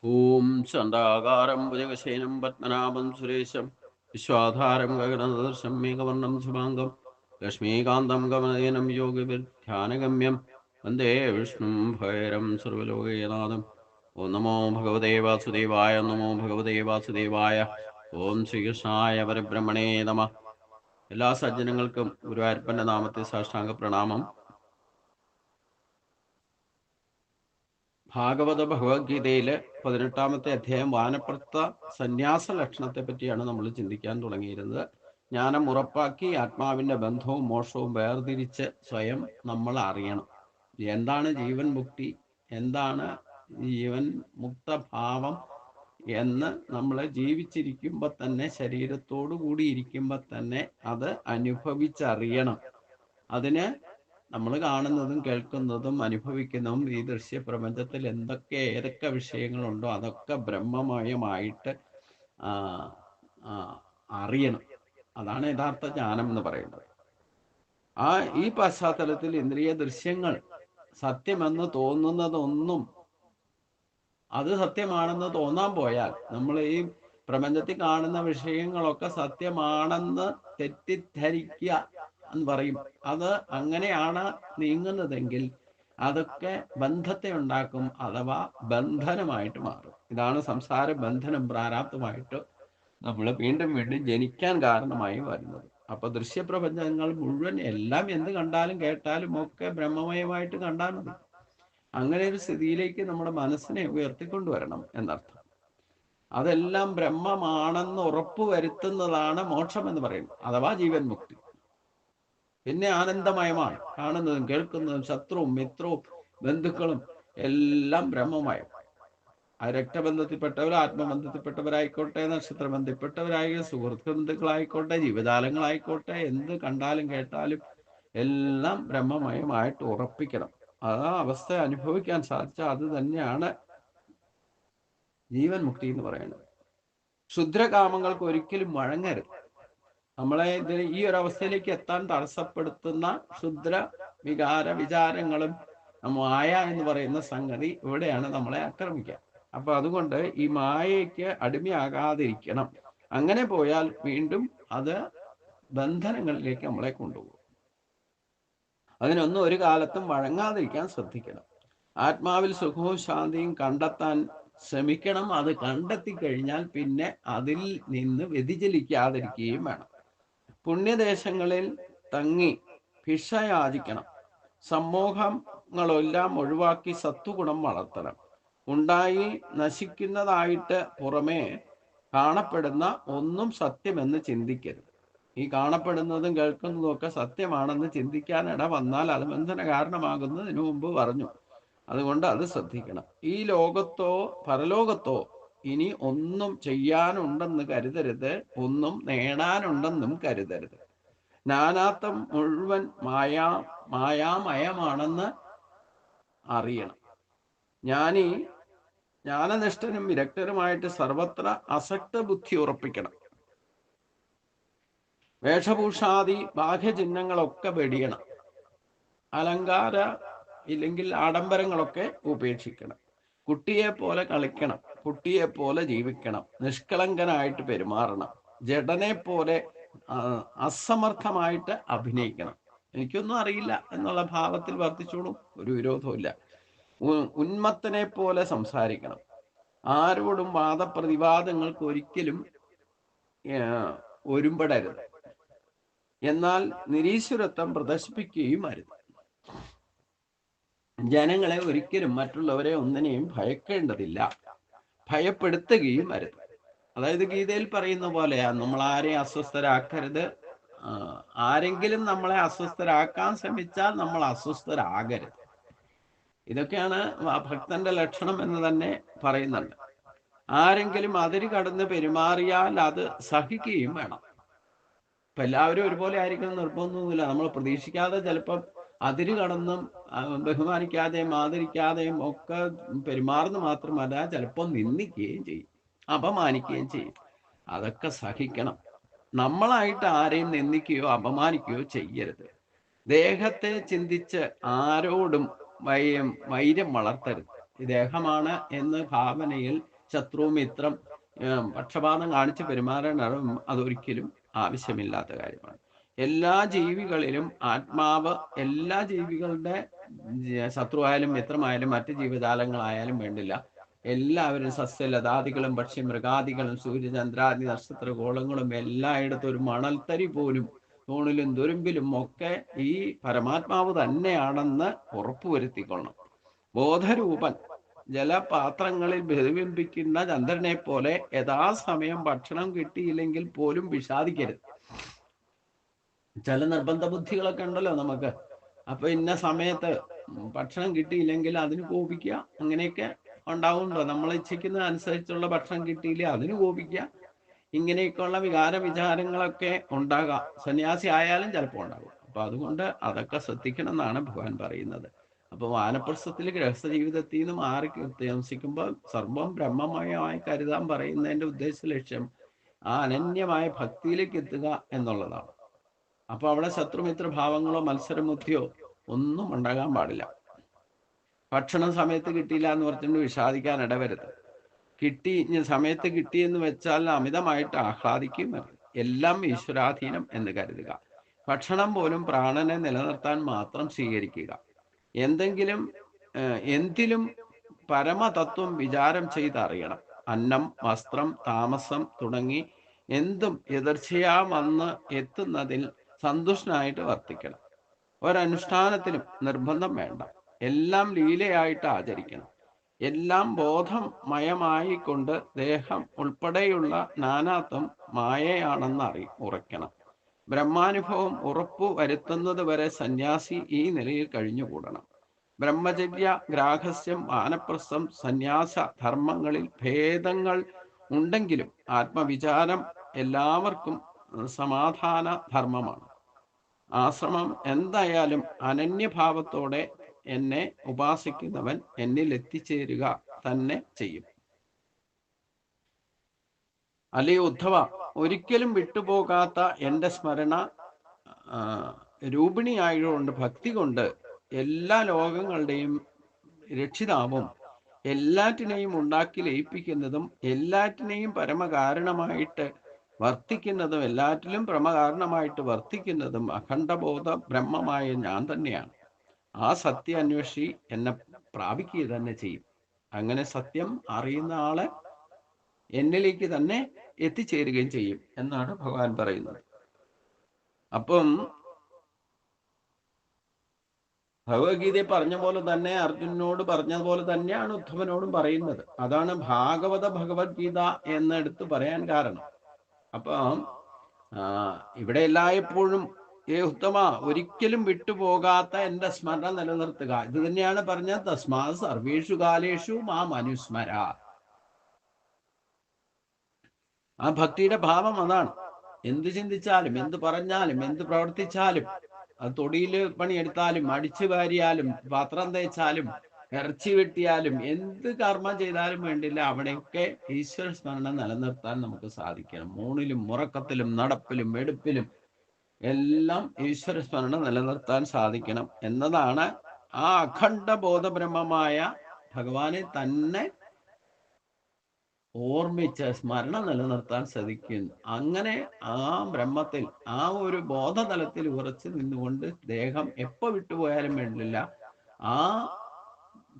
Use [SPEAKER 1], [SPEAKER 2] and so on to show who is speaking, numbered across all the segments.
[SPEAKER 1] ഓം ചണ്ഡാകാരം ഭുജഗശയനം പത്മനാഭം സുരേശം വിശ്വാധാരം ഗഗനദർശം മേഘവർണം ശുഭാംഗം ലക്ഷ്മീകാന്തം കമനയനം യോഗിധ്യാനഗമ്യം വന്ദേ വിഷ്ണും ഭൈരം സർവലോകനാഥം. ഓം നമോ ഭഗവതേ വാസുദേവായ. നമോ ഭഗവതേ വാസുദേവായ. ഓം ശ്രീകൃഷ്ണായ പരബ്രഹ്മണേ നമഃ. എല്ലാ സജ്ജനങ്ങൾക്കും ഗുരുവായൂരപ്പന്റെ നാമത്തിൽ സാഷ്ടാംഗ പ്രണാമം. ഭാഗവത ഭഗവത്ഗീതയിലെ 18-ാമത്തെ അധ്യായം വാനപ്രസ്ഥ സന്യാസ ലക്ഷണത്തെ പറ്റിയാണ് നമ്മൾ ചിന്തിക്കാൻ തുടങ്ങിയിരുന്നത്. ജ്ഞാനം ഉറപ്പാക്കി ആത്മാവിന്റെ ബന്ധവും മോക്ഷവും വേർതിരിച്ച് സ്വയം നമ്മൾ അറിയണം. എന്താണ് ജീവൻ മുക്തി, എന്താണ് ജീവൻ മുക്തഭാവം എന്ന് നമ്മൾ ജീവിച്ചിരിക്കുമ്പോൾ തന്നെ, ശരീരത്തോടു കൂടി ഇരിക്കുമ്പോൾ തന്നെ അത് അനുഭവിച്ചറിയണം. അതിന് നമ്മൾ കാണുന്നതും കേൾക്കുന്നതും അനുഭവിക്കുന്നതും ഈ ദൃശ്യപ്രപഞ്ചത്തിൽ ഏതൊക്കെ വിഷയങ്ങളുണ്ടോ അതൊക്കെ ബ്രഹ്മമയമായിട്ട് അറിയണം. അതാണ് യഥാർത്ഥ ജ്ഞാനം എന്ന് പറയുന്നത്. ഈ പശ്ചാത്തലത്തിൽ ഇന്ദ്രിയ ദൃശ്യങ്ങൾ സത്യമെന്ന് തോന്നുന്നതൊന്നും അത് സത്യമാണെന്ന് തോന്നാൻ പോയാൽ, നമ്മൾ ഈ പ്രപഞ്ചത്തിൽ കാണുന്ന വിഷയങ്ങളൊക്കെ സത്യമാണെന്ന് തെറ്റിദ്ധരിക്കുക എന്ന് പറയും. അത് അങ്ങനെയാണ് നീങ്ങുന്നതെങ്കിൽ അതൊക്കെ ബന്ധത്തെ ഉണ്ടാക്കും, അഥവാ ബന്ധനമായിട്ട് മാറും. ഇതാണ് സംസാര ബന്ധനം, പ്രാരാബ്ധമായിട്ട് നമ്മൾ വീണ്ടും വീണ്ടും ജനിക്കാൻ കാരണമായി വരുന്നത്. അപ്പൊ ദൃശ്യപ്രപഞ്ചങ്ങൾ മുഴുവൻ എല്ലാം എന്ത് കണ്ടാലും കേട്ടാലും ഒക്കെ ബ്രഹ്മമയമായിട്ട് കണ്ടാൽ മതി. അങ്ങനെ ഒരു സ്ഥിതിയിലേക്ക് നമ്മുടെ മനസ്സിനെ ഉയർത്തിക്കൊണ്ടുവരണം എന്നർത്ഥം. അതെല്ലാം ബ്രഹ്മമാണെന്ന് ഉറപ്പുവരുത്തുന്നതാണ് മോക്ഷം എന്ന് പറയുന്നത്, അഥവാ ജീവൻ മുക്തി. പിന്നെ ആനന്ദമയമാണ്. കാണുന്നതും കേൾക്കുന്നതും ശത്രുവും മിത്രവും ബന്ധുക്കളും എല്ലാം ബ്രഹ്മമയം. ആ രക്തബന്ധത്തിൽപ്പെട്ടവർ, ആത്മബന്ധത്തിൽപ്പെട്ടവരായിക്കോട്ടെ, നക്ഷത്രബന്ധത്തിൽപ്പെട്ടവരായി, സുഹൃത്ത് ബന്ധുക്കളായിക്കോട്ടെ, ജീവജാലങ്ങളായിക്കോട്ടെ, എന്ത് കണ്ടാലും കേട്ടാലും എല്ലാം ബ്രഹ്മമയമായിട്ട് ഉറപ്പിക്കണം. ആ അവസ്ഥ അനുഭവിക്കാൻ സാധിച്ചാൽ അത് തന്നെയാണ് ജീവൻ മുക്തി എന്ന് പറയുന്നത്. ക്ഷുദ്രകാമങ്ങൾക്ക് ഒരിക്കലും വഴങ്ങരുത്. നമ്മളെ ഈ ഒരു അവസ്ഥയിലേക്ക് എത്താൻ തടസ്സപ്പെടുത്തുന്ന ക്ഷുദ്ര വിചാരങ്ങളും മായ എന്ന് പറയുന്ന സംഗതി ഇവിടെയാണ് നമ്മളെ ആക്രമിക്കുക. അപ്പൊ അതുകൊണ്ട് ഈ മായയ്ക്ക് അടിമയാകാതിരിക്കണം. അങ്ങനെ പോയാൽ വീണ്ടും അത് ബന്ധനങ്ങളിലേക്ക് നമ്മളെ കൊണ്ടുപോകും. അതിനൊന്നും ഒരു കാലത്തും വഴങ്ങാതിരിക്കാൻ ശ്രദ്ധിക്കണം. ആത്മാവിൽ സുഖവും ശാന്തിയും കണ്ടെത്താൻ ശ്രമിക്കണം. അത് കണ്ടെത്തി കഴിഞ്ഞാൽ പിന്നെ അതിൽ നിന്ന് വ്യതിചലിക്കാതിരിക്കുകയും വേണം. പുണ്യദേശങ്ങളിൽ തങ്ങി ഭിക്ഷയാചിക്കണം. സമൂഹങ്ങളെല്ലാം ഒഴിവാക്കി സത്വഗുണം വളർത്തണം. ഉണ്ടായി നശിക്കുന്നതായിട്ട് പുറമേ കാണപ്പെടുന്ന ഒന്നും സത്യമെന്ന് ചിന്തിക്കരുത്. ഈ കാണപ്പെടുന്നതും കേൾക്കുന്നതും ഒക്കെ സത്യമാണെന്ന് ചിന്തിക്കാൻ ഇട വന്നാൽ അത് ബന്ധന കാരണമാകുന്നതിന് മുമ്പ് പറഞ്ഞു. അതുകൊണ്ട് അത് ശ്രദ്ധിക്കണം. ഈ ലോകത്തോ പരലോകത്തോ ഇനി ഒന്നും ചെയ്യാനുണ്ടെന്ന് കരുതരുത്, ഒന്നും നേടാനുണ്ടെന്നും കരുതരുത്. നാനാത്വം മുഴുവൻ മായാമയമാണെന്ന് അറിയണം. ജ്ഞാനനിഷ്ഠനും വിരക്തരുമായിട്ട് സർവത്ര അസക്ത ബുദ്ധി ഉറപ്പിക്കണം. വേഷഭൂഷാദി ബാഹ്യചിഹ്നങ്ങളൊക്കെ വെടിയണം. അലങ്കാര ഇല്ലെങ്കിൽ ആഡംബരങ്ങളൊക്കെ ഉപേക്ഷിക്കണം. കുട്ടിയെ പോലെ കളിക്കണം, കുട്ടിയെ പോലെ ജീവിക്കണം, നിഷ്കളങ്കനായിട്ട് പെരുമാറണം, ജഡനെ പോലെ അസമർത്ഥമായിട്ട് അഭിനയിക്കണം. എനിക്കൊന്നും അറിയില്ല എന്നുള്ള ഭാവത്തിൽ വർത്തിച്ചോളും, ഒരു വിരോധമില്ല. ഉന്മത്തനെ പോലെ സംസാരിക്കണം. ആരോടും വാദപ്രതിവാദങ്ങൾക്ക് ഒരിക്കലും ഒരുമ്പെടരുത്. എന്നാൽ നിരീശ്വരത്വം പ്രദർശിപ്പിക്കുകയും അരുത്. ജനങ്ങളെ ഒരിക്കലും മറ്റുള്ളവരെ ഒന്നിനെയും ഭയക്കേണ്ടതില്ല, ഭയപ്പെടുത്തുകയും അരുത്. അതായത് ഗീതയിൽ പറയുന്ന പോലെയാ, നമ്മൾ ആരെയും അസ്വസ്ഥരാക്കരുത്. ആരെങ്കിലും നമ്മളെ അസ്വസ്ഥരാക്കാൻ ശ്രമിച്ചാൽ നമ്മൾ അസ്വസ്ഥരാകരുത്. ഇതൊക്കെയാണ് ഭക്തന്റെ ലക്ഷണം എന്ന് തന്നെ പറയുന്നുണ്ട്. ആരെങ്കിലും അതിര് കടന്ന് പെരുമാറിയാൽ അത് സഹിക്കുകയും വേണം. ഇപ്പൊ എല്ലാവരും ഒരുപോലെ ആയിരിക്കണം നിർബന്ധമൊന്നുമില്ല. നമ്മൾ പ്രതീക്ഷിക്കാതെ ചിലപ്പം അതിര് കടന്നും ബഹുമാനിക്കാതെയും ആദരിക്കാതെയും ഒക്കെ പെരുമാറുന്ന മാത്രമല്ല, ചിലപ്പോൾ നിന്ദിക്കുകയും ചെയ്യും, അപമാനിക്കുകയും ചെയ്യും. അതൊക്കെ സഹിക്കണം. നമ്മളായിട്ട് ആരെയും നിന്ദിക്കുകയോ അപമാനിക്കുകയോ ചെയ്യരുത്. ദേഹത്തെ ചിന്തിച്ച് ആരോടും വൈര്യം വളർത്തരുത്. ദേഹമാണ് എന്ന് ഭാവനയിൽ ശത്രു മിത്രം പക്ഷപാതം കാണിച്ച് പെരുമാറാനും അതൊരിക്കലും ആവശ്യമില്ലാത്ത കാര്യമാണ്. എല്ലാ ജീവികളിലും ആത്മാവ്, എല്ലാ ജീവികളുടെ ശത്രുവായാലും മിത്രമായാലും മറ്റ് ജീവജാലങ്ങളായാലും വേണ്ടില്ല, എല്ലാവരും സസ്യലതാദികളും പക്ഷി മൃഗാദികളും സൂര്യചന്ദ്രാദി നക്ഷത്രഗോളങ്ങളും എല്ലായിടത്തും ഒരു മണൽത്തരി പോലും തൂണിലും തുരുമ്പിലും ഒക്കെ ഈ പരമാത്മാവ് തന്നെയാണെന്ന് ഉറപ്പുവരുത്തിക്കൊള്ളണം. ബോധരൂപൻ ജലപാത്രങ്ങളിൽ പ്രതിബിംബിക്കുന്ന ചന്ദ്രനെ പോലെ യഥാസമയം ഭക്ഷണം കിട്ടിയില്ലെങ്കിൽ പോലും വിഷാദിക്കരുത്. ചില നിർബന്ധ ബുദ്ധികളൊക്കെ ഉണ്ടല്ലോ നമുക്ക്. അപ്പൊ ഇന്ന സമയത്ത് ഭക്ഷണം കിട്ടിയില്ലെങ്കിൽ അതിന് കോപിക്കുക, അങ്ങനെയൊക്കെ ഉണ്ടാവുന്നുണ്ടോ? നമ്മൾ ഇച്ഛിക്കുന്ന അനുസരിച്ചുള്ള ഭക്ഷണം കിട്ടിയില്ല അതിന് കോപിക്കുക, ഇങ്ങനെയൊക്കെയുള്ള വികാര വിചാരങ്ങളൊക്കെ ഉണ്ടാകാം. സന്യാസി ആയാലും ചിലപ്പോൾ ഉണ്ടാകും. അപ്പൊ അതുകൊണ്ട് അതൊക്കെ ശ്രദ്ധിക്കണം എന്നാണ് ഭഗവാൻ പറയുന്നത്. അപ്പൊ വാനപ്രസ്ഥത്തിൽ ഗൃഹസ്ഥ ജീവിതത്തിൽ നിന്ന് മാറി താമസിക്കുമ്പോൾ സർവം ബ്രഹ്മമയമായി കരുതാൻ പറയുന്നതിന്റെ ഉദ്ദേശ ലക്ഷ്യം ആ അനന്യമായ ഭക്തിയിലേക്ക് എത്തുക എന്നുള്ളതാണ്. അപ്പൊ അവിടെ ശത്രുമിത്ര ഭാവങ്ങളോ മത്സരബുദ്ധിയോ ഒന്നും ഉണ്ടാകാൻ പാടില്ല. ഭക്ഷണം സമയത്ത് കിട്ടിയില്ല എന്ന് പറഞ്ഞിട്ട് വിഷാദിക്കാൻ ഇടവരുത്. കിട്ടി, സമയത്ത് കിട്ടിയെന്ന് വെച്ചാൽ അമിതമായിട്ട് ആഹ്ലാദിക്കും. എല്ലാം ഈശ്വരാധീനം എന്ന് കരുതുക. ഭക്ഷണം പോലും പ്രാണനെ നിലനിർത്താൻ മാത്രം സ്വീകരിക്കുക. എന്തിലും പരമതത്വം വിചാരം ചെയ്തറിയണം. അന്നം, വസ്ത്രം, താമസം തുടങ്ങി എന്തും എതിർച്ചയാ വന്ന് എത്തുന്നതിൽ സന്തുഷ്ടനായിട്ട് വർത്തിക്കണം. ഒരനുഷ്ഠാനത്തിനും നിർബന്ധം വേണ്ട. എല്ലാം ലീലയായിട്ട് ആചരിക്കണം. എല്ലാം ബോധമയമായിക്കൊണ്ട് ദേഹം ഉൾപ്പെടെയുള്ള നാനാത്വം മായയാണെന്ന് ഉറയ്ക്കണം. ബ്രഹ്മാനുഭവം ഉറപ്പു വരുത്തുന്നത് വരെ സന്യാസി ഈ നിലയിൽ കഴിഞ്ഞുകൂടണം. ബ്രഹ്മചര്യ, ഗ്രാഹസ്യം, വാനപ്രസ്ഥം, സന്യാസ ധർമ്മങ്ങളിൽ ഭേദങ്ങൾ ഉണ്ടെങ്കിലും ആത്മവിചാരം എല്ലാവർക്കും സമാധാന ധർമ്മമാണ്. ആശ്രമം എന്തായാലും അനന്യഭാവത്തോടെ എന്നെ ഉപാസിക്കുന്നവൻ എന്നിൽ എത്തിച്ചേരുക തന്നെ ചെയ്യും. അല്ലയോ ഉദ്ധവ, ഒരിക്കലും വിട്ടുപോകാത്ത എൻ്റെ സ്മരണ രൂപിണിയായതുകൊണ്ട് ഭക്തി കൊണ്ട് എല്ലാ ലോകങ്ങളുടെയും രക്ഷിതാവും എല്ലാറ്റിനെയും ഉണ്ടാക്കി ലയിപ്പിക്കുന്നതും എല്ലാറ്റിനെയും പരമകാരണമായിട്ട് വർത്തിക്കുന്നതും എല്ലാറ്റിലും പരമകാരണമായിട്ട് വർത്തിക്കുന്നതും അഖണ്ഡബോധ ബ്രഹ്മമായ ഞാൻ തന്നെയാണ്. ആ സത്യ അന്വേഷി എന്നെ പ്രാപിക്കുക തന്നെ ചെയ്യും. അങ്ങനെ സത്യം അറിയുന്ന ആള് എന്നിലേക്ക് തന്നെ എത്തിച്ചേരുകയും ചെയ്യും എന്നാണ് ഭഗവാൻ പറയുന്നത്. അപ്പം ഭഗവത്ഗീതയെ പറഞ്ഞ പോലെ തന്നെ അർജുനനോട് പറഞ്ഞതുപോലെ തന്നെയാണ് ഉദ്ധവനോടും പറയുന്നത്. അതാണ് ഭാഗവത ഭഗവത്ഗീത എന്നെടുത്ത് പറയാൻ കാരണം. അപ്പം ഇവിടെ എല്ലായ്പ്പോഴും ഉത്തമ, ഒരിക്കലും വിട്ടുപോകാത്ത എൻ്റെ സ്മരണ നിലനിർത്തുക. ഇത് തന്നെയാണ് പറഞ്ഞത്, തസ്മാ സർവേഷു കാലേഷു മാം അനുസ്മര. ആ ഭക്തിയുടെ ഭാവം അതാണ്. എന്ത് ചിന്തിച്ചാലും, എന്ത് പറഞ്ഞാലും, എന്ത് പ്രവർത്തിച്ചാലും, അത് തൊടിയിൽ പണിയെടുത്താലും, അടിച്ചു വാരിയാലും, പാത്രം തേച്ചാലും, ഇറച്ചി വെട്ടിയാലും, എന്ത് കർമ്മം ചെയ്താലും വേണ്ടില്ല, അവിടെയൊക്കെ ഈശ്വര സ്മരണ നിലനിർത്താൻ നമുക്ക് സാധിക്കണം. ഊണിലും ഉറക്കത്തിലും നടപ്പിലും എടുപ്പിലും എല്ലാം ഈശ്വര സ്മരണ നിലനിർത്താൻ സാധിക്കണം എന്നതാണ് ആ അഖണ്ഡ ബോധബ്രഹ്മമായ ഭഗവാനെ തന്നെ ഓർമ്മിച്ച് സ്മരണ നിലനിർത്താൻ സാധിക്കുന്നു. അങ്ങനെ ആ ബ്രഹ്മത്തിൽ, ആ ഒരു ബോധതലത്തിൽ ഉറച്ചു നിന്നുകൊണ്ട് ദേഹം എപ്പോ വിട്ടുപോയാലും വേണ്ടില്ല, ആ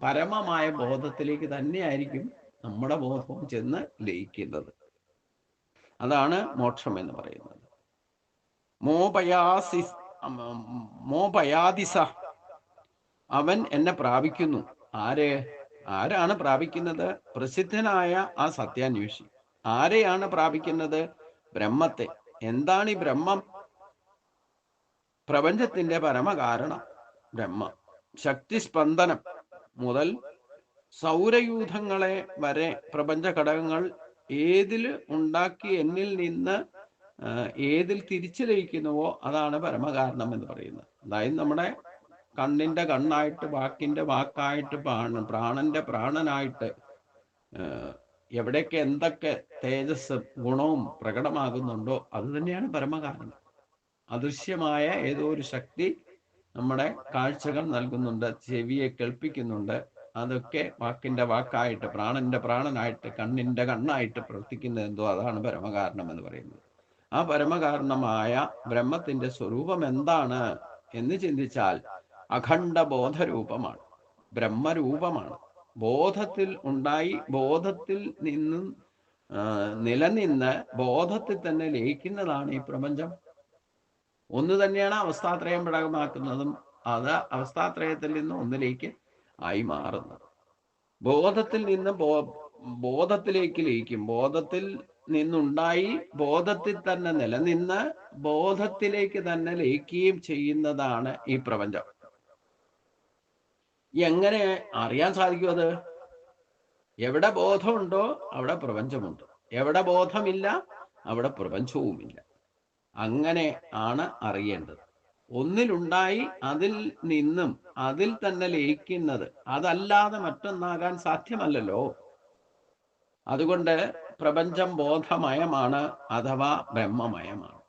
[SPEAKER 1] പരമമായ ബോധത്തിലേക്ക് തന്നെയായിരിക്കും നമ്മുടെ ബോധവും ചെന്ന് ലയിക്കുന്നത്. അതാണ് മോക്ഷം എന്ന് പറയുന്നത്. മോപയാദിസ, അവൻ എന്നെ പ്രാപിക്കുന്നു. ആരാണ് പ്രാപിക്കുന്നത്? പ്രസിദ്ധനായ ആ സത്യാന്വേഷി. ആരെയാണ് പ്രാപിക്കുന്നത്? ബ്രഹ്മത്തെ. എന്താണ് ഈ ബ്രഹ്മം? പ്രപഞ്ചത്തിന്റെ പരമകാരണം ബ്രഹ്മം. ശക്തിസ്പന്ദനം മുതൽ സൗരയൂഥങ്ങളെ വരെ പ്രപഞ്ച ഘടകങ്ങൾ ഏതിൽ ഉണ്ടാക്കി എന്നിൽ നിന്ന് ഏതിൽ തിരിച്ചു ലയിക്കുന്നുവോ അതാണ് പരമകാരണം എന്ന് പറയുന്നത്. അതായത് നമ്മുടെ കണ്ണിന്റെ കണ്ണായിട്ട്, വാക്കിന്റെ വാക്കായിട്ട്, പ്രാണന്റെ പ്രാണനായിട്ട് എവിടെയൊക്കെ എന്തൊക്കെ തേജസ് ഗുണവും പ്രകടമാകുന്നുണ്ടോ അത് തന്നെയാണ് പരമകാരണം. അദൃശ്യമായ ഏതോ ഒരു ശക്തി നമ്മുടെ കാഴ്ചകൾ നൽകുന്നുണ്ട്, ചെവിയെ കേൾപ്പിക്കുന്നുണ്ട്, അതൊക്കെ വാക്കിന്റെ വാക്കായിട്ട്, പ്രാണന്റെ പ്രാണനായിട്ട്, കണ്ണിന്റെ കണ്ണായിട്ട് പ്രവർത്തിക്കുന്നത് എന്തോ അതാണ് പരമകാരണം എന്ന് പറയുന്നത്. ആ പരമകാരണമായ ബ്രഹ്മത്തിന്റെ സ്വരൂപം എന്താണ് എന്ന് ചിന്തിച്ചാൽ അഖണ്ഡ ബോധരൂപമാണ്, ബ്രഹ്മരൂപമാണ്. ബോധത്തിൽ ഉണ്ടായി, ബോധത്തിൽ നിന്നും നിലനിന്ന് ബോധത്തിൽ തന്നെ ലയിക്കുന്നതാണ് ഈ പ്രപഞ്ചം. ഒന്ന് തന്നെയാണ് അവസ്ഥാത്രയം പ്രകടമാക്കുന്നതും അത് അവസ്ഥാത്രയത്തിൽ നിന്ന് ഒന്നിലേക്ക് ആയി മാറുന്നത്. ബോധത്തിൽ നിന്ന് ബോധത്തിലേക്ക് ലയിക്കും, ബോധത്തിൽ നിന്നുണ്ടായി ബോധത്തിൽ തന്നെ നിലനിന്ന് ബോധത്തിലേക്ക് തന്നെ ലയിക്കുകയും ചെയ്യുന്നതാണ് ഈ പ്രപഞ്ചം. എങ്ങനെ അറിയാൻ സാധിക്കും അത്? എവിടെ ബോധമുണ്ടോ അവിടെ പ്രപഞ്ചമുണ്ട്, എവിടെ ബോധമില്ല അവിടെ പ്രപഞ്ചവുമില്ല. അങ്ങനെ ആണ് അറിയേണ്ടത്. ഒന്നിലുണ്ടായി അതിൽ നിന്നും അതിൽ തന്നെ ലയിക്കുന്നത്, അതല്ലാതെ മറ്റൊന്നാകാൻ സാധ്യമല്ലല്ലോ. അതുകൊണ്ട് പ്രപഞ്ചം ബോധമയമാണ് അഥവാ ബ്രഹ്മമയമാണ്.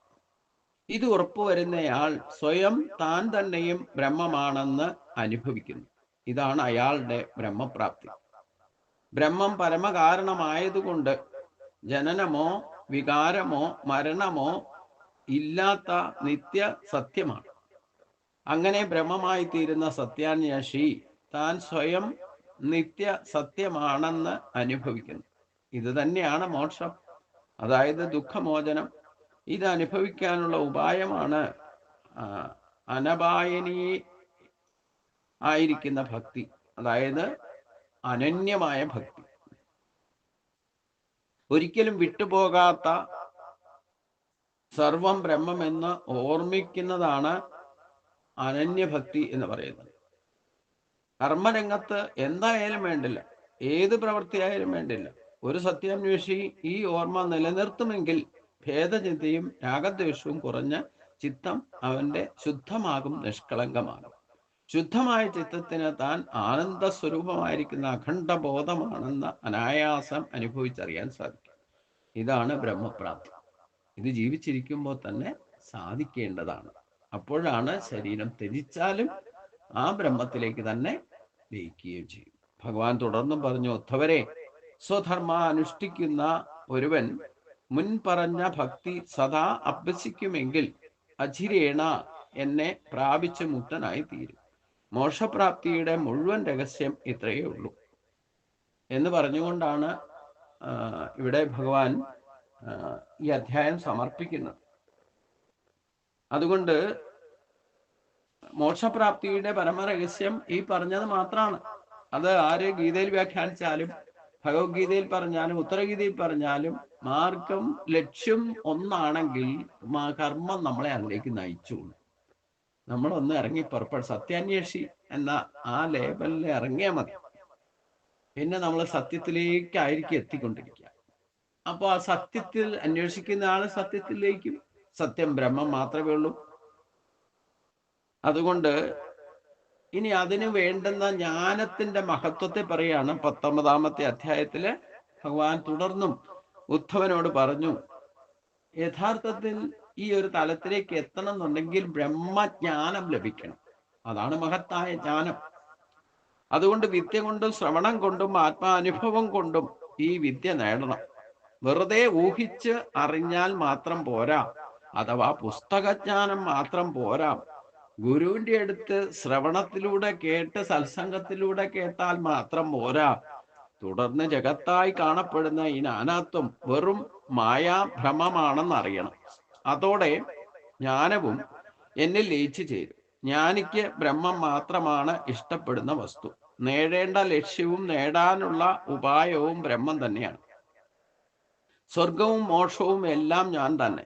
[SPEAKER 1] ഇത് ഉറപ്പുവരുന്നയാൾ സ്വയം താൻ തന്നെയും ബ്രഹ്മമാണെന്ന് അനുഭവിക്കുന്നു. ഇതാണ് അയാളുടെ ബ്രഹ്മപ്രാപ്തി. ബ്രഹ്മം പരമകാരണമായതുകൊണ്ട് ജനനമോ വികാരമോ മരണമോ ഇല്ലാത്ത നിത്യ സത്യമാണ്. അങ്ങനെ ബ്രഹ്മമായി തീരുന്ന സത്യാന്വേഷി താൻ സ്വയം നിത്യ സത്യമാണെന്ന് അനുഭവിക്കുന്നു. ഇത് തന്നെയാണ് മോക്ഷം, അതായത് ദുഃഖമോചനം. ഇത് അനുഭവിക്കാനുള്ള ഉപായമാണ് അനപായനീ ആയിരിക്കുന്ന ഭക്തി, അതായത് അനന്യമായ ഭക്തി. ഒരിക്കലും വിട്ടുപോകാത്ത സർവം ബ്രഹ്മമെന്ന് ഓർമ്മിക്കുന്നതാണ് അനന്യഭക്തി എന്ന് പറയുന്നത്. കർമ്മരംഗത്ത് എന്തായാലും വേണ്ടില്ല, ഏത് പ്രവൃത്തിയായാലും വേണ്ടില്ല, ഒരു സത്യാന്വേഷി ഈ ഓർമ്മ നിലനിർത്തുമെങ്കിൽ ഭേദചിന്തയും രാഗദ്വേഷവും കുറഞ്ഞ ചിത്തം അവന്റെ ശുദ്ധമാകും, നിഷ്കളങ്കമാകും. ശുദ്ധമായ ചിത്തത്തിന് താൻ ആനന്ദ സ്വരൂപമായിരിക്കുന്ന അഖണ്ഡബോധമാണെന്ന് അനായാസം അനുഭവിച്ചറിയാൻ സാധിക്കും. ഇതാണ് ബ്രഹ്മപ്രാപ്തി. ഇത് ജീവിച്ചിരിക്കുമ്പോൾ തന്നെ സാധിക്കേണ്ടതാണ്. അപ്പോഴാണ് ശരീരം ത്യജിച്ചാലും ആ ബ്രഹ്മത്തിലേക്ക് തന്നെ ലയിക്കുകയും ചെയ്യും. ഭഗവാൻ തുടർന്നും പറഞ്ഞു, ഉദ്ധവരെ, സ്വധർമ്മ അനുഷ്ഠിക്കുന്ന ഒരുവൻ മുൻ പറഞ്ഞ ഭക്തി സദാ അഭ്യസിക്കുമെങ്കിൽ അചിരേണ എന്നെ പ്രാപിച്ച് മുക്തനായി തീരും. മോക്ഷപ്രാപ്തിയുടെ മുഴുവൻ രഹസ്യം ഇത്രയേ ഉള്ളൂ എന്ന് പറഞ്ഞുകൊണ്ടാണ് ഇവിടെ ഭഗവാൻ ഈ അധ്യായം സമർപ്പിക്കുന്നത്. അതുകൊണ്ട് മോക്ഷപ്രാപ്തിയുടെ പരമരഹസ്യം ഈ പറഞ്ഞത് മാത്രമാണ്. അത് ആര് ഗീതയിൽ വ്യാഖ്യാനിച്ചാലും ഭഗവത്ഗീതയിൽ പറഞ്ഞാലും ഉത്തരഗീതയിൽ പറഞ്ഞാലും മാർഗം ലക്ഷ്യം ഒന്നാണെങ്കിൽ കർമ്മം നമ്മളെ അതിലേക്ക് നയിച്ചുള്ളൂ. നമ്മളൊന്ന് ഇറങ്ങി പുറപ്പെടും, സത്യാന്വേഷി എന്ന ആ ലേബലിൽ ഇറങ്ങിയാൽ മതി. പിന്നെ നമ്മൾ സത്യത്തിലേക്കായിരിക്കും എത്തിക്കൊണ്ടിരിക്കുക. അപ്പോൾ ആ സത്യത്തിൽ അന്വേഷിക്കുന്ന ആള് സത്യത്തിലേക്കും, സത്യം ബ്രഹ്മം മാത്രമേ ഉള്ളൂ. അതുകൊണ്ട് ഇനി അതിന് വേണ്ടുന്ന ജ്ഞാനത്തിന്റെ മഹത്വത്തെ പറയാണ് 19ാമത്തെ അധ്യായത്തില് ഭഗവാൻ തുടർന്നും ഉദ്ധവനോട് പറഞ്ഞു, യഥാർത്ഥത്തിൽ ഈ ഒരു തലത്തിലേക്ക് എത്തണം എന്നുണ്ടെങ്കിൽ ബ്രഹ്മജ്ഞാനം ലഭിക്കണം. അതാണ് മഹത്തായ ജ്ഞാനം. അതുകൊണ്ട് വിദ്യ കൊണ്ടും ശ്രവണം കൊണ്ടും ആത്മാനുഭവം കൊണ്ടും ഈ വിദ്യ നേടണം. വെറുതെ ഊഹിച്ച് അറിഞ്ഞാൽ മാത്രം പോരാ, അഥവാ പുസ്തകജ്ഞാനം മാത്രം പോരാ. ഗുരുവിന്റെ അടുത്ത് ശ്രവണത്തിലൂടെ കേട്ട് സത്സംഗത്തിലൂടെ കേട്ടാൽ മാത്രം പോരാ. തുടർന്ന് ജഗത്തായി കാണപ്പെടുന്ന ഈ നാനാത്വം വെറും മായാഭ്രമമാണെന്ന് അറിയണം. അതോടെ ജ്ഞാനവും എന്നിൽ ലയിച്ചു ചേരും. ജ്ഞാനിക്ക് ബ്രഹ്മം മാത്രമാണ് ഇഷ്ടപ്പെടുന്ന വസ്തു. നേടേണ്ട ലക്ഷ്യവും നേടാനുള്ള ഉപായവും ബ്രഹ്മം തന്നെയാണ്. സ്വർഗവും മോക്ഷവും എല്ലാം ഞാൻ തന്നെ.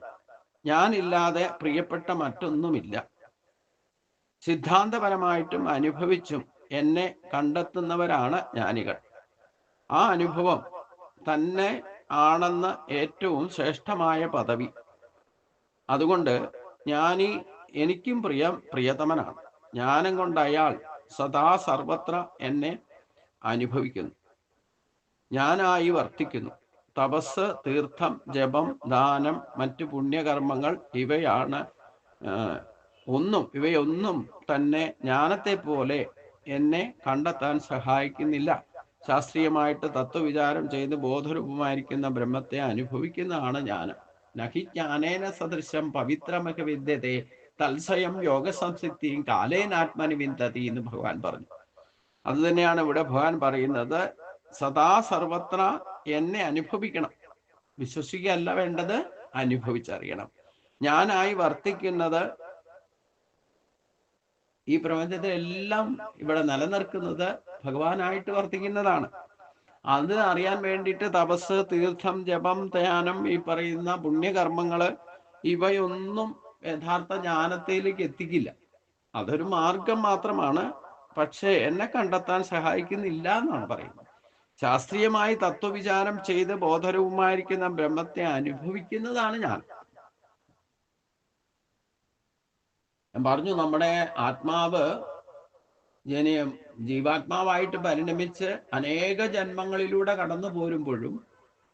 [SPEAKER 1] ഞാനില്ലാതെ പ്രിയപ്പെട്ട മറ്റൊന്നുമില്ല. സിദ്ധാന്തപരമായിട്ടും അനുഭവിച്ചും എന്നെ കണ്ടെത്തുന്നവരാണ് ജ്ഞാനികൾ. ആ അനുഭവം തന്നെ ആണെന്ന് ഏറ്റവും ശ്രേഷ്ഠമായ പദവി. അതുകൊണ്ട് ജ്ഞാനി എനിക്കും പ്രിയതമനാണ്. ജ്ഞാനം കൊണ്ട് അയാൾ സദാ സർവത്ര എന്നെ അനുഭവിക്കുന്നു, ഞാനായി വർത്തിക്കുന്നു. തപസ്, തീർത്ഥം, ജപം, ദാനം, മറ്റു പുണ്യകർമ്മങ്ങൾ ഇവയൊന്നും തന്നെ ജ്ഞാനത്തെ പോലെ എന്നെ കണ്ടെത്താൻ സഹായിക്കുന്നില്ല. ശാസ്ത്രീയമായിട്ട് തത്വവിചാരം ചെയ്ത് ബോധരൂപമായിരിക്കുന്ന ബ്രഹ്മത്തെ അനുഭവിക്കുന്നതാണ് ജ്ഞാനം. നഹി ജ്ഞാനേന സദൃശം പവിത്രമക വിദ്യത്തെ തത്സയം യോഗ സംസിദ്ധിയും കാലേനാത്മനി വിന്തതി എന്ന് ഭഗവാൻ പറഞ്ഞു. അത് തന്നെയാണ് ഇവിടെ ഭഗവാൻ പറയുന്നത്. സദാ സർവത്ര എന്നെ അനുഭവിക്കണം. വിശ്വസിക്കുകയല്ല വേണ്ടത്, അനുഭവിച്ചറിയണം. ഞാനായി വർത്തിക്കുന്നത് ഈ പ്രപഞ്ചത്തിലെല്ലാം ഇവിടെ നിലനിൽക്കുന്നത് ഭഗവാനായിട്ട് വർത്തിക്കുന്നതാണ്. അത് അറിയാൻ വേണ്ടിയിട്ട് തപസ്, തീർത്ഥം, ജപം, ധ്യാനം, ഈ പറയുന്ന പുണ്യകർമ്മങ്ങള് ഇവയൊന്നും യഥാർത്ഥ ജ്ഞാനത്തിലേക്ക് എത്തിക്കില്ല. അതൊരു മാർഗം മാത്രമാണ്. പക്ഷെ എന്നെ കണ്ടെത്താൻ സഹായിക്കുന്നില്ല എന്നാണ് പറയുന്നത്. ശാസ്ത്രീയമായി തത്വവിചാരം ചെയ്ത് ബോധരൂപമായിരിക്കുന്ന ബ്രഹ്മത്തെ അനുഭവിക്കുന്നതാണ് ഞാൻ പറഞ്ഞു. നമ്മുടെ ആത്മാവ് ജീവാത്മാവായിട്ട് പരിണമിച്ച് അനേക ജന്മങ്ങളിലൂടെ കടന്നു പോരുമ്പോഴും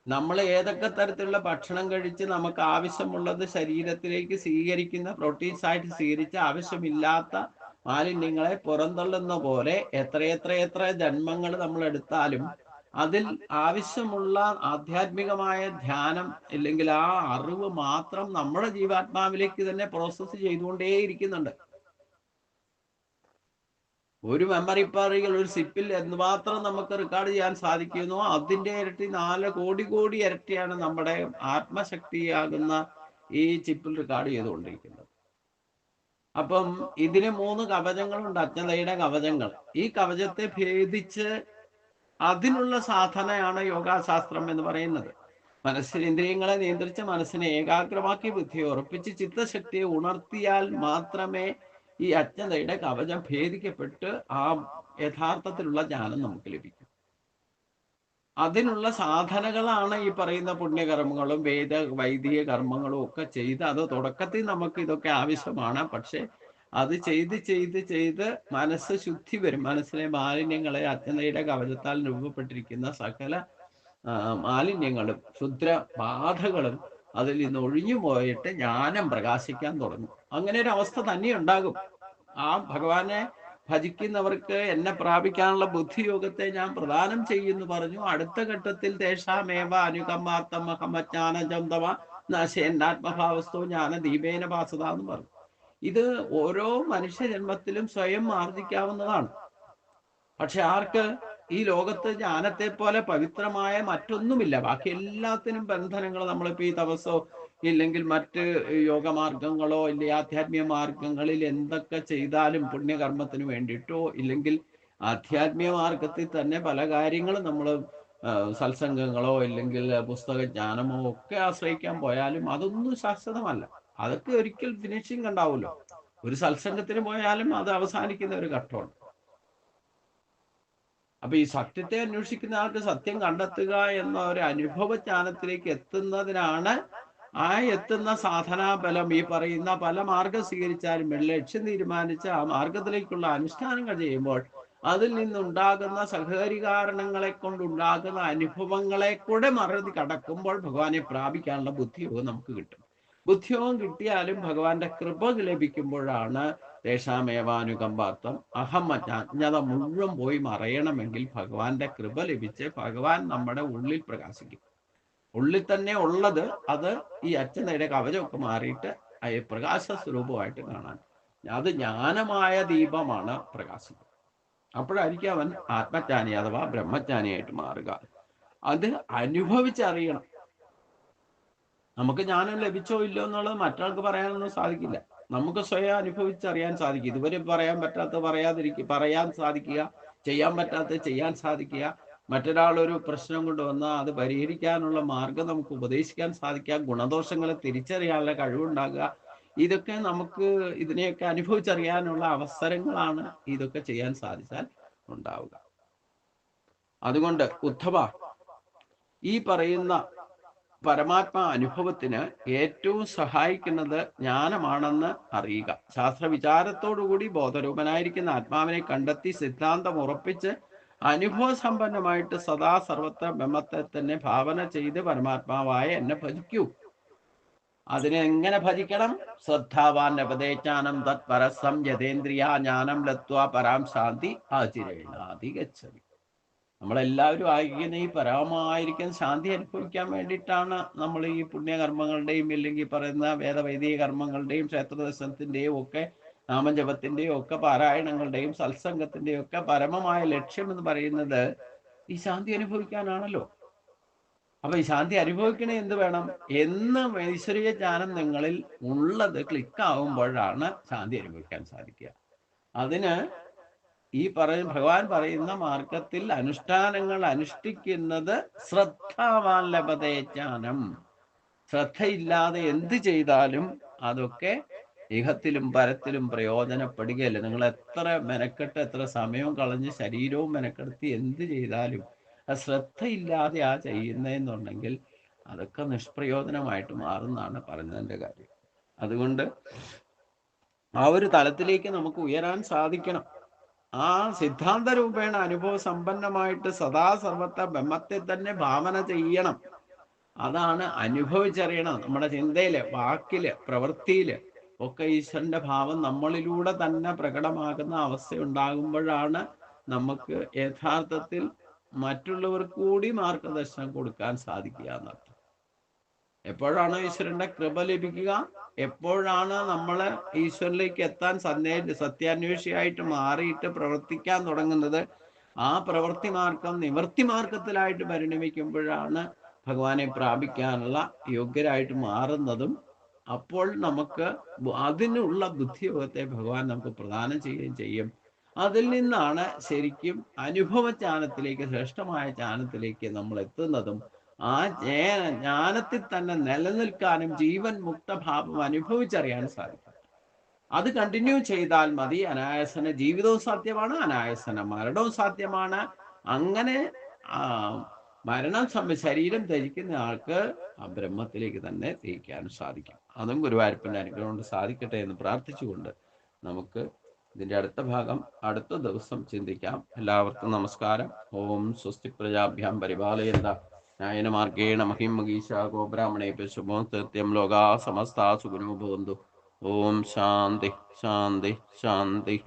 [SPEAKER 1] നമ്മൾ ഏതൊക്കെ തരത്തിലുള്ള ഭക്ഷണം കഴിച്ച് നമുക്ക് ആവശ്യമുള്ളത് ശരീരത്തിലേക്ക് സ്വീകരിക്കുന്ന പ്രോട്ടീൻസ് ആയിട്ട് സ്വീകരിച്ച് ആവശ്യമില്ലാത്ത മാലിന്യങ്ങളെ പുറന്തള്ളുന്ന പോലെ എത്ര ജന്മങ്ങൾ നമ്മൾ എടുത്താലും അതിൽ ആവശ്യമുള്ള ആധ്യാത്മികമായ ധ്യാനം അല്ലെങ്കിൽ ആ അറിവ് മാത്രം നമ്മുടെ ജീവാത്മാവിലേക്ക് തന്നെ പ്രോസസ്സ് ചെയ്തുകൊണ്ടേയിരിക്കുന്നുണ്ട്. ഒരു മെമ്മറി പാറികൾ ഒരു സിപ്പിൽ എന്തുമാത്രം നമുക്ക് റെക്കോർഡ് ചെയ്യാൻ സാധിക്കുന്നോ അതിൻ്റെ ഇരട്ടി 4 കോടി ഇരട്ടിയാണ് നമ്മുടെ ആത്മശക്തിയാകുന്ന ഈ ചിപ്പിൽ റെക്കോർഡ് ചെയ്തുകൊണ്ടിരിക്കുന്നത്. അപ്പം ഇതിന് 3 കവചങ്ങളുണ്ട്, അജ്ഞതയുടെ കവചങ്ങൾ. ഈ കവചത്തെ ഭേദിച്ച് അതിനുള്ള സാധനയാണ് യോഗാശാസ്ത്രം എന്ന് പറയുന്നത്. ഇന്ദ്രിയങ്ങളെ നിയന്ത്രിച്ച് മനസ്സിനെ ഏകാഗ്രമാക്കി ബുദ്ധിയെ ഉറപ്പിച്ച് ചിത്തശക്തിയെ ഉണർത്തിയാൽ മാത്രമേ ഈ അജ്ഞതയുടെ കവചം ഭേദിക്കപ്പെട്ട് ആ യഥാർത്ഥത്തിലുള്ള ജ്ഞാനം നമുക്ക് ലഭിക്കും. അതിനുള്ള സാധനകളാണ് ഈ പറയുന്ന പുണ്യകർമ്മങ്ങളും വൈദിക കർമ്മങ്ങളും ഒക്കെ ചെയ്ത്. അത് തുടക്കത്തിൽ നമുക്ക് ഇതൊക്കെ ആവശ്യമാണ്. പക്ഷെ അത് ചെയ്ത് മനസ്സ് ശുദ്ധി വരും. മനസ്സിലെ മാലിന്യങ്ങളെ അജ്ഞതയുടെ കവചത്താൽ രൂപപ്പെട്ടിരിക്കുന്ന സകല മാലിന്യങ്ങളും ക്ഷുദ്ര ബാധകളും അതിൽ നിന്ന് ഒഴിഞ്ഞു പോയിട്ട് ജ്ഞാനം പ്രകാശിക്കാൻ തുടങ്ങും. അങ്ങനെ ഒരു അവസ്ഥ തന്നെ ഉണ്ടാകും. ആ ഭഗവാനെ ഭജിക്കുന്നവർക്ക് എന്നെ പ്രാപിക്കാനുള്ള ബുദ്ധിയോഗത്തെ ഞാൻ പ്രദാനം ചെയ്യുന്നു പറഞ്ഞു. അടുത്ത ഘട്ടത്തിൽ തേഷാമേവ അനുകമ്പാത്തമഹമജ്ഞാനജന്തമ നാശേന്നാത്മഭാവസ്ഥോ ജ്ഞാന ദീപേന ഭാസത എന്ന് പറഞ്ഞു. ഇത് ഓരോ മനുഷ്യജന്മത്തിലും സ്വയം ആർജിക്കാവുന്നതാണ്. പക്ഷെ ആർക്ക്? ഈ ലോകത്ത് ജ്ഞാനത്തെ പോലെ പവിത്രമായ മറ്റൊന്നുമില്ല. ബാക്കി എല്ലാത്തിനും ബന്ധനങ്ങൾ. നമ്മളിപ്പോൾ ഈ തപസ്സോ ഇല്ലെങ്കിൽ മറ്റ് യോഗമാർഗങ്ങളോ ഇല്ല ആധ്യാത്മിക മാർഗങ്ങളിൽ എന്തൊക്കെ ചെയ്താലും പുണ്യകർമ്മത്തിന് വേണ്ടിയിട്ടോ ഇല്ലെങ്കിൽ ആധ്യാത്മിക മാർഗത്തിൽ തന്നെ പല കാര്യങ്ങളും നമ്മൾ സത്സംഗങ്ങളോ ഇല്ലെങ്കിൽ പുസ്തക ജ്ഞാനമോ ഒക്കെ ആശ്രയിക്കാൻ പോയാലും അതൊന്നും ശാശ്വതമല്ല. അതൊക്കെ ഒരിക്കൽ ഫിനിഷിങ് ഉണ്ടാവുമല്ലോ. ഒരു സത്സംഗത്തിന് പോയാലും അത് അവസാനിക്കുന്ന ഒരു ഘട്ടമുണ്ട്. അപ്പൊ ഈ സത്യത്തെ അന്വേഷിക്കുന്ന ആൾക്ക് സത്യം കണ്ടെത്തുക എന്ന ഒരു അനുഭവ ജ്ഞാനത്തിലേക്ക് എത്തുന്നതിനാണ് ആ എത്തുന്ന സാധനാബലം. ഈ പറയുന്ന പല മാർഗം സ്വീകരിച്ചാലും ലക്ഷ്യം തീരുമാനിച്ച് ആ മാർഗത്തിലേക്കുള്ള അനുഷ്ഠാനങ്ങൾ ചെയ്യുമ്പോൾ അതിൽ നിന്നുണ്ടാകുന്ന സഹകരികാരണങ്ങളെ കൊണ്ടുണ്ടാകുന്ന അനുഭവങ്ങളെ കൂടെ മറുതി കടക്കുമ്പോൾ ഭഗവാനെ പ്രാപിക്കാനുള്ള ബുദ്ധിയോഗം നമുക്ക് കിട്ടും. ബുദ്ധിയോഗം കിട്ടിയാലും ഭഗവാന്റെ കൃപ ലഭിക്കുമ്പോഴാണ് ദേശാമേവാനുകമ്പാർത്ഥം അജ്ഞത മുഴുവൻ പോയി മറയണമെങ്കിൽ ഭഗവാന്റെ കൃപ ലഭിച്ച് ഭഗവാൻ നമ്മുടെ ഉള്ളിൽ പ്രകാശിക്കും. ഉള്ളിൽ തന്നെ ഉള്ളത് അത് ഈ അജ്ഞതയുടെ കവചമൊക്കെ മാറിയിട്ട് പ്രകാശ സ്വരൂപമായിട്ട് കാണാൻ. അത് ജ്ഞാനമായ ദീപമാണ് പ്രകാശിക്കുന്നത്. അപ്പോഴായിരിക്കും അവൻ ആത്മജ്ഞാനി അഥവാ ബ്രഹ്മജ്ഞാനിയായിട്ട് മാറുക. അത് അനുഭവിച്ചറിയണം. നമുക്ക് ജ്ഞാനം ലഭിച്ചോ ഇല്ലോ എന്നുള്ളത് മറ്റൊരാൾക്ക് പറയാനൊന്നും സാധിക്കില്ല. നമുക്ക് സ്വയം അനുഭവിച്ചറിയാൻ സാധിക്കും. ഇതുവരെ പറയാൻ പറ്റാത്ത പറയാൻ സാധിക്കുക, ചെയ്യാൻ പറ്റാത്ത ചെയ്യാൻ സാധിക്കുക, മറ്റൊരാളൊരു പ്രശ്നം കൊണ്ടുവന്നാൽ അത് പരിഹരിക്കാനുള്ള മാർഗം നമുക്ക് ഉപദേശിക്കാൻ സാധിക്കുക, ഗുണദോഷങ്ങളെ തിരിച്ചറിയാനുള്ള കഴിവുണ്ടാകുക. ഇതൊക്കെ നമുക്ക് ഇതിനെയൊക്കെ അനുഭവിച്ചറിയാനുള്ള അവസരങ്ങളാണ് ഇതൊക്കെ ചെയ്യാൻ സാധിച്ചാൽ ഉണ്ടാവുക. അതുകൊണ്ട് ഉദ്ധവ, ഈ പറയുന്ന പരമാത്മാ അനുഭവത്തിന് ഏറ്റവും സഹായിക്കുന്നത് ജ്ഞാനമാണെന്ന് അറിയുക. ശാസ്ത്രവിചാരത്തോടുകൂടി ബോധരൂപനായിരിക്കുന്ന ആത്മാവിനെ കണ്ടെത്തി സിദ്ധാന്തം ഉറപ്പിച്ച് അനുഭവ സമ്പന്നമായിട്ട് സദാ സർവത്ര ബ്രഹ്മത്തെ തന്നെ ഭാവന ചെയ്ത് പരമാത്മാവായ എന്നെ ഭജിക്കൂ. അതിനെ എങ്ങനെ ഭജിക്കണം? ശ്രദ്ധാവാൻ ഉപദേശാനം തത്പരസം യഥേന്ദ്രിയ ജ്ഞാനം ലത്വ പരാം ശാന്തി ആചിരേണാതി ഗച്ഛതി. നമ്മളെല്ലാവരും ആയിരിക്കുന്ന ഈ പരമായിരിക്കുന്ന ശാന്തി അനുഭവിക്കാൻ വേണ്ടിയിട്ടാണ് നമ്മൾ ഈ പുണ്യകർമ്മങ്ങളുടെയും ഇല്ലെങ്കിൽ പറയുന്ന വേദവൈദിക കർമ്മങ്ങളുടെയും ക്ഷേത്രദർശനത്തിന്റെയും ഒക്കെ നാമജപത്തിന്റെയും ഒക്കെ പാരായണങ്ങളുടെയും സത്സംഗത്തിന്റെയും ഒക്കെ പരമമായ ലക്ഷ്യം എന്ന് പറയുന്നത് ഈ ശാന്തി അനുഭവിക്കാനാണല്ലോ. അപ്പൊ ഈ ശാന്തി അനുഭവിക്കണേ എന്ത് വേണം? എന്ന് ഈശ്വരീയ ജ്ഞാനം നിങ്ങളിൽ ഉള്ളത് ക്ലിക്കാവുമ്പോഴാണ് ശാന്തി അനുഭവിക്കാൻ സാധിക്കുക. അതിന് ഈ ഭഗവാൻ പറയുന്ന മാർഗത്തിൽ അനുഷ്ഠാനങ്ങൾ അനുഷ്ഠിക്കുന്നത് ശ്രദ്ധാവാൻ ലഭതേ ജ്ഞാനം. ശ്രദ്ധയില്ലാതെ എന്ത് ചെയ്താലും അതൊക്കെ ഇഹത്തിലും പരത്തിലും പ്രയോജനപ്പെടുകയല്ല. നിങ്ങൾ എത്ര മെനക്കെട്ട് എത്ര സമയവും കളഞ്ഞ് ശരീരവും മെനക്കെടുത്തി എന്ത് ചെയ്താലും ആ ശ്രദ്ധയില്ലാതെ ആ ചെയ്യുന്നതെന്നുണ്ടെങ്കിൽ അതൊക്കെ നിഷ്പ്രയോജനമായിട്ട് മാറുന്നതാണ് പറഞ്ഞതിൻ്റെ കാര്യം. അതുകൊണ്ട് ആ ഒരു തലത്തിലേക്ക് നമുക്ക് ഉയരാൻ സാധിക്കണം. ആ സിദ്ധാന്ത രൂപേണ അനുഭവ സമ്പന്നമായിട്ട് സദാ സർവത്ര ബ്രഹ്മത്തെ തന്നെ ഭാവന ചെയ്യണം. അതാണ് അനുഭവിച്ചറിയണം. നമ്മുടെ ചിന്തയില്, വാക്കില്, പ്രവൃത്തിയില് ഒക്കെ ഈശ്വരന്റെ ഭാവം നമ്മളിലൂടെ തന്നെ പ്രകടമാകുന്ന അവസ്ഥ ഉണ്ടാകുമ്പോഴാണ് നമുക്ക് യഥാർത്ഥത്തിൽ മറ്റുള്ളവർക്ക് കൂടി മാർഗദർശനം കൊടുക്കാൻ സാധിക്കുക എന്നർത്ഥം. എപ്പോഴാണ് ഈശ്വരന്റെ കൃപ ലഭിക്കുക? എപ്പോഴാണ് നമ്മൾ ഈശ്വരനിലേക്ക് എത്താൻ സത്യാന്വേഷിയായിട്ട് മാറിയിട്ട് പ്രവർത്തിക്കാൻ തുടങ്ങുന്നത്? ആ പ്രവൃത്തി മാർഗം നിവൃത്തി മാർഗത്തിലായിട്ട് പരിണമിക്കുമ്പോഴാണ് ഭഗവാനെ പ്രാപിക്കാനുള്ള യോഗ്യരായിട്ട് മാറുന്നതും. അപ്പോൾ നമുക്ക് അതിനുള്ള ബുദ്ധിയോഗത്തെ ഭഗവാൻ നമുക്ക് പ്രദാനം ചെയ്യുകയും ചെയ്യും. അതിൽ നിന്നാണ് ശരിക്കും അനുഭവ ജ്ഞാനത്തിലേക്ക്, ശ്രേഷ്ഠമായ ജ്ഞാനത്തിലേക്ക് നമ്മൾ എത്തുന്നതും. ആ ജ്ഞാനത്തിൽ തന്നെ നിലനിൽക്കാനും ജീവൻ മുക്തഭാവം അനുഭവിച്ചറിയാൻ സാധിക്കും. അത് കണ്ടിന്യൂ ചെയ്താൽ മതി. അനായാസന ജീവിതവും സാധ്യമാണ്, അനായാസന മരണവും സാധ്യമാണ്. അങ്ങനെ മരണം ശരീരം ധരിക്കുന്ന ആൾക്ക് ആ ബ്രഹ്മത്തിലേക്ക് തന്നെ തിരിക്കാൻ സാധിക്കും. അതും ഗുരുവായൂരപ്പന്റെ അനുഗ്രഹം കൊണ്ട് സാധിക്കട്ടെ എന്ന് പ്രാർത്ഥിച്ചുകൊണ്ട് നമുക്ക് ഇതിന്റെ അടുത്ത ഭാഗം അടുത്ത ദിവസം ചിന്തിക്കാം. എല്ലാവർക്കും നമസ്കാരം. ഓം സ്വസ്തി പ്രജാഭ്യാം പരിപാലയന്ത ന്യായേന മാർഗേണ മഹിം മഹീശ ഗോബ്രാഹ്മണേഭ്യോ ശുഭോ സത്യം ലോകാ സമസ്താ സുഖിനോ ഭവന്തു. ഓം ശാന്തി ശാന്തി ശാന്തി.